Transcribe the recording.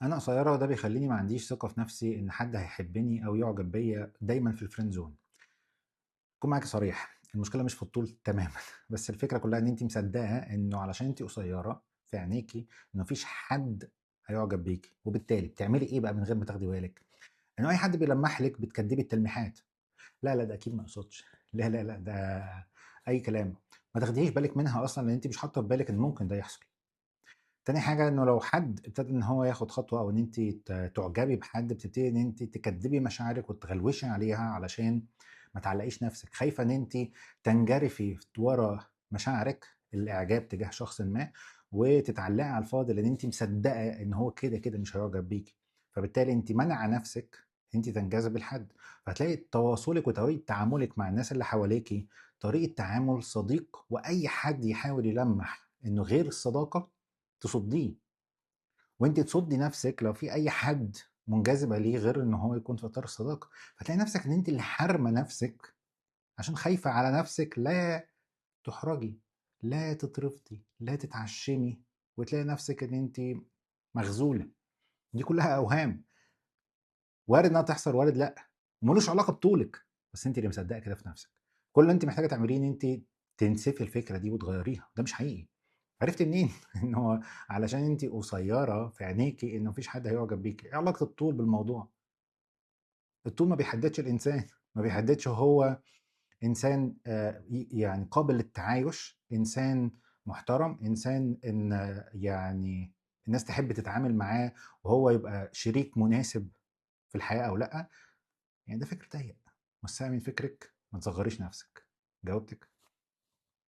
أنا قصيرة وده بيخلّيني ما عنديش ثقة في نفسي إن حد هيحبني أو يُعجب بيّا، دايمًا في الfriend zone. أكون معاكِ صريح، المشكلة مش في الطول تمامًا، بس الفكرة كلّها إن أنتِ مصدّقة إنه علشان أنتِ قصيرة في عينيكِ، إن ما فيش حد هيُعجب بيكِ، وبالتالي بتعملي إيه بقى من غير ما تاخدي بالِك؟ إنه أي حد بيلمّح لِك بتكدّبي التلميحات، لا، لا، ده أكيد ما يقصدش، لا، لا، لأ، ده أي كلام، ما تاخديش بالِك منها أصلًا لإن أنتِ مش حاطة في بالِك إن ممكن ده يحصل. تاني حاجة إنه لو حد ابتدى إن هو ياخد خطوة أو إن أنتِ تعجبي بحد، بتبتدي إن أنتِ تكدّبي مشاعرِك وتغلوشي عليها علشان ما تعلّقيش نفسِك، خايفة إن أنتِ تنجرفي ورا مشاعرِك الإعجاب تجاه شخصٍ ما، وتتعلّقي على الفاضي لإن أنتِ مصدّقة إن هو كده، كده مش هيُعجب بيكِ، فبالتالي أنتِ مانعة نفسِك إن أنتِ تنجذبي لحد، فهتلاقي تواصلِك وطريقة تعاملِك مع الناس اللي حواليكِ طريقة تعامل صديق، وأي حد يحاول يلمّح إنه غير الصداقة تصُدّيه. وأنتِ تصُدّي نَفْسِك لو في أي حد منجذبة ليه غير إن هو يكون في إطار الصداقة، فتلاقي نَفْسِك إن أنتِ اللي حارمة نَفْسِك عشان خايفة على نَفْسِك لا تُحرجي، لا تترفضي، لا تتعشّمي، وتلاقي نَفْسِك إن أنتِ مخذولة. دي كُلّها أوهام، وارد إنها تحصل وارد لأ، وما لوش علاقة بطولِك، بس أنتِ اللي مصدّقة كده في نَفْسِك. كل اللي أنتِ محتاجة تعمليه إن أنتِ تنسفي الفكرة دي وتغيّريها، ده مش حقيقي. عرفتِ منين؟ إن هو علشان أنتِ قصيّرة في عينيكِ إن ما فيش حد هيُعجب بيكِ، إيه علاقة الطول بالموضوع؟ الطول ما بيحددش الإنسان، ما بيحددش هو إنسان يعني قابل للتعايش، إنسان محترم، إنسان إن يعني الناس تحب تتعامل معاه وهو يبقى شريك مناسب في الحياة أو لأ، يعني ده فكر ضيّق، وسّعي من فكرِك، ما تصغّريش نَفْسِك. جاوبتِك؟